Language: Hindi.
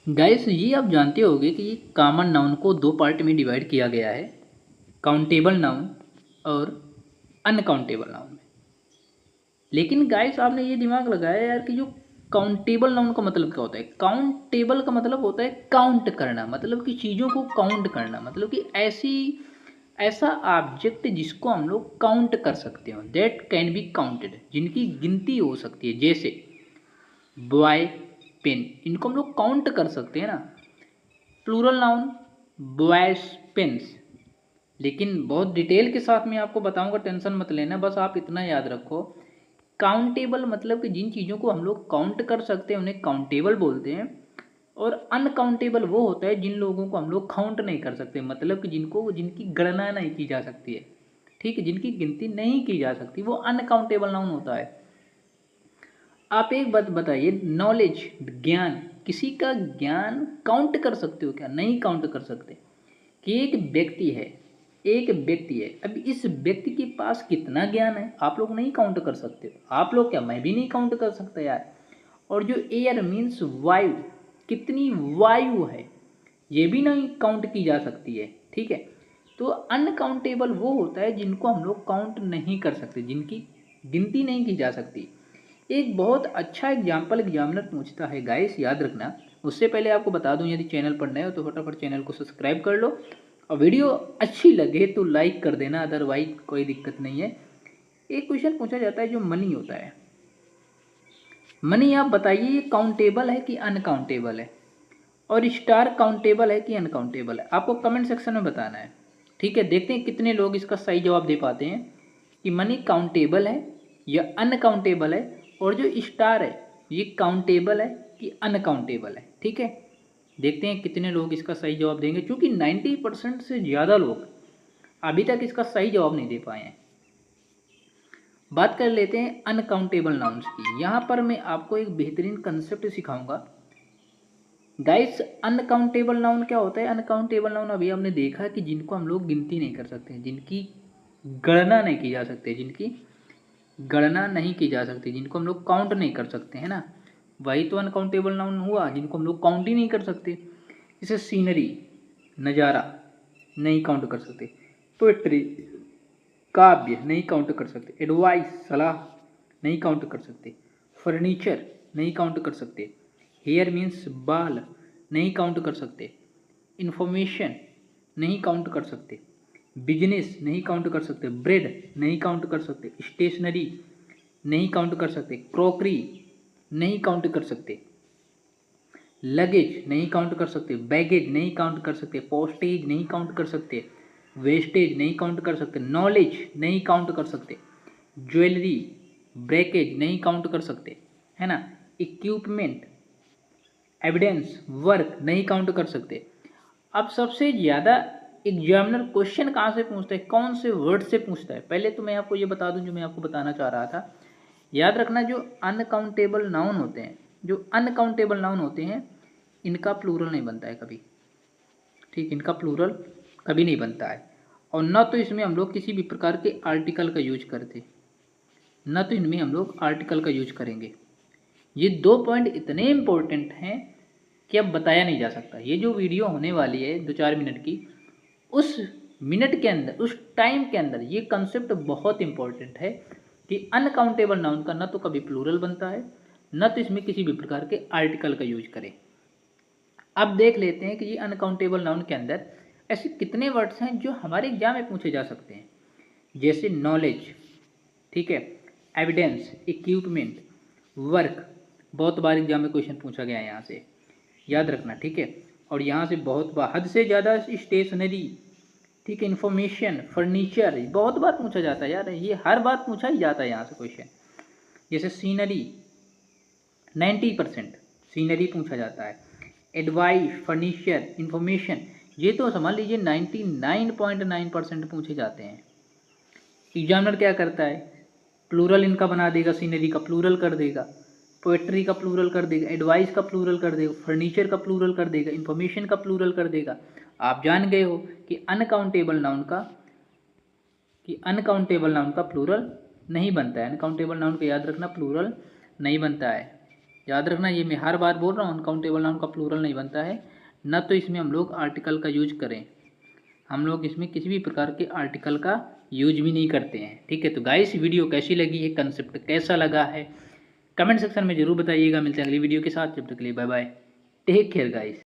गाइस ये आप जानते होंगे कि कॉमन नाउन को दो पार्ट में डिवाइड किया गया है, काउंटेबल नाउन और अनकाउंटेबल नाउन में। लेकिन गाइस आपने ये दिमाग लगाया यार कि जो काउंटेबल नाउन का मतलब क्या होता है। काउंटेबल का मतलब होता है काउंट करना, मतलब कि चीज़ों को काउंट करना, मतलब कि ऐसा ऑब्जेक्ट जिसको हम लोग काउंट कर सकते हो, दैट कैन बी काउंटेड, जिनकी गिनती हो सकती है। जैसे बॉय, पेन, इनको हम लोग काउंट कर सकते हैं ना। Plural noun boys pens. लेकिन बहुत डिटेल के साथ मैं आपको बताऊंगा, टेंशन मत लेना, बस आप इतना याद रखो। काउंटेबल मतलब कि जिन चीज़ों को हम लोग काउंट कर सकते हैं उन्हें काउंटेबल बोलते हैं। और अनकाउंटेबल वो होता है जिन लोगों को हम लोग काउंट नहीं कर सकते, मतलब कि जिनकी गणना नहीं की जा सकती है। ठीक है, जिनकी गिनती नहीं की जा सकती, वो अनकाउंटेबल नाउन होता है। आप एक बात बताइए, नॉलेज, ज्ञान, किसी का ज्ञान काउंट कर सकते हो क्या? नहीं काउंट कर सकते। कि एक व्यक्ति है, अब इस व्यक्ति के पास कितना ज्ञान है आप लोग नहीं काउंट कर सकते। आप लोग क्या, मैं भी नहीं काउंट कर सकता यार। और जो एयर मीन्स वायु, कितनी वायु है ये भी नहीं काउंट की जा सकती है। ठीक है, तो अनकाउंटेबल वो होता है जिनको हम लोग काउंट नहीं कर सकते, जिनकी गिनती नहीं की जा सकती। एक बहुत अच्छा एग्जाम्पल एग्जामिनर पूछता है गाइस, याद रखना। उससे पहले आपको बता दूं, यदि चैनल पर नए हो तो फटाफट चैनल को सब्सक्राइब कर लो, और वीडियो अच्छी लगे तो लाइक कर देना, अदरवाइज कोई दिक्कत नहीं है। एक क्वेश्चन पूछा जाता है जो मनी होता है। मनी आप बताइए ये काउंटेबल है कि अनकाउंटेबल है, और स्टार काउंटेबल है कि अनकाउंटेबल है, आपको कमेंट सेक्शन में बताना है। ठीक है, देखते हैं कितने लोग इसका सही जवाब दे पाते हैं कि मनी काउंटेबल है या अनकाउंटेबल है, और जो स्टार है ये काउंटेबल है कि अनकाउंटेबल है। ठीक है, देखते हैं कितने लोग इसका सही जवाब देंगे, क्योंकि 90% से ज़्यादा लोग अभी तक इसका सही जवाब नहीं दे पाए हैं। बात कर लेते हैं अनकाउंटेबल नाउन्स की। यहाँ पर मैं आपको एक बेहतरीन कंसेप्ट सिखाऊंगा गाइस। अनकाउंटेबल नाउन क्या होता है? अनकाउंटेबल नाउन अभी हमने देखा कि जिनको हम लोग गिनती नहीं कर सकते, जिनकी गणना नहीं की जा सकती, जिनकी गणना नहीं की जा सकती, जिनको हम लोग काउंट नहीं कर सकते, है ना। वही तो अनकाउंटेबल नाउन हुआ, जिनको हम लोग काउंट ही नहीं कर सकते। जैसे सीनरी, नज़ारा, नहीं काउंट कर सकते। पोएट्री, काव्य, नहीं काउंट कर सकते। एडवाइस, सलाह, नहीं काउंट कर सकते। फर्नीचर, नहीं काउंट कर सकते। हेयर मीन्स बाल, नहीं काउंट कर सकते। इंफॉर्मेशन, नहीं काउंट कर सकते। बिजनेस, नहीं काउंट कर सकते। ब्रेड, नहीं काउंट कर सकते। स्टेशनरी, नहीं काउंट कर सकते। क्रॉकरी, नहीं काउंट कर सकते। लगेज, नहीं काउंट कर सकते। बैगेज, नहीं काउंट कर सकते। पोस्टेज, नहीं काउंट कर सकते। वेस्टेज, नहीं काउंट कर सकते। नॉलेज, नहीं काउंट कर सकते। ज्वेलरी, ब्रेकेज, नहीं काउंट कर सकते, है ना। इक्विपमेंट, एविडेंस, वर्क, नहीं काउंट कर सकते। अब सबसे ज़्यादा एग्जामिनर क्वेश्चन कहाँ से पूछता है, कौन से वर्ड से पूछता है? पहले तो मैं आपको ये बता दूं जो मैं आपको बताना चाह रहा था। याद रखना, जो अनकाउंटेबल नाउन होते हैं, जो अनकाउंटेबल नाउन होते हैं, इनका प्लूरल नहीं बनता है कभी। ठीक, इनका प्लूरल कभी नहीं बनता है। और न तो इसमें हम लोग किसी भी प्रकार के आर्टिकल का यूज करते, न तो इनमें हम लोग आर्टिकल का यूज करेंगे। ये दो पॉइंट इतने इंपॉर्टेंट हैं कि अब बताया नहीं जा सकता। ये जो वीडियो होने वाली है 2-4 मिनट की, उस मिनट के अंदर, उस टाइम के अंदर ये कंसेप्ट बहुत इंपॉर्टेंट है कि अनकाउंटेबल नाउन का न तो कभी प्लूरल बनता है, न तो इसमें किसी भी प्रकार के आर्टिकल का यूज करें। अब देख लेते हैं कि ये अनकाउंटेबल नाउन के अंदर ऐसे कितने वर्ड्स हैं जो हमारे एग्जाम में पूछे जा सकते हैं। जैसे नॉलेज, ठीक है, एविडेंस, इक्विपमेंट, वर्क, बहुत बार एग्जाम में क्वेश्चन पूछा गया है यहाँ से, याद रखना। ठीक है, और यहाँ से बहुत बार, हद से ज़्यादा स्टेशनरी, ठीक है, इन्फॉर्मेशन, फर्नीचर, बहुत बार पूछा जाता है यार, ये हर बार पूछा ही जाता है यहाँ से क्वेश्चन। जैसे सीनरी, 90% सीनरी पूछा जाता है। एडवाइस, फर्नीचर, इन्फॉर्मेशन, ये तो समझ लीजिए 99.9% पूछे जाते हैं। एग्जामिनर क्या करता है, प्लूरल इनका बना देगा, सीनरी का प्लूरल कर देगा, पोएट्री का प्लूरल कर देगा, एडवाइस का प्लूरल कर देगा, फर्नीचर का प्लूरल कर देगा, इन्फॉर्मेशन का प्लूरल कर देगा। आप जान गए हो कि अनकाउंटेबल नाउन का प्लूरल नहीं बनता है। अनकाउंटेबल नाउन का याद रखना, प्लूरल नहीं बनता है। याद रखना, ये मैं हर बार बोल रहा हूँ, अनकाउंटेबल नाउन का प्लूरल नहीं बनता है। न तो इसमें हम लोग आर्टिकल का यूज करें, हम लोग इसमें किसी भी प्रकार के आर्टिकल का यूज भी नहीं करते हैं। ठीक है, तो गाइस वीडियो कैसी लगी है, कंसेप्ट कैसा लगा है, कमेंट सेक्शन में जरूर बताइएगा। मिलते हैं अगली वीडियो के साथ, जब तक के लिए bye bye, take care guys.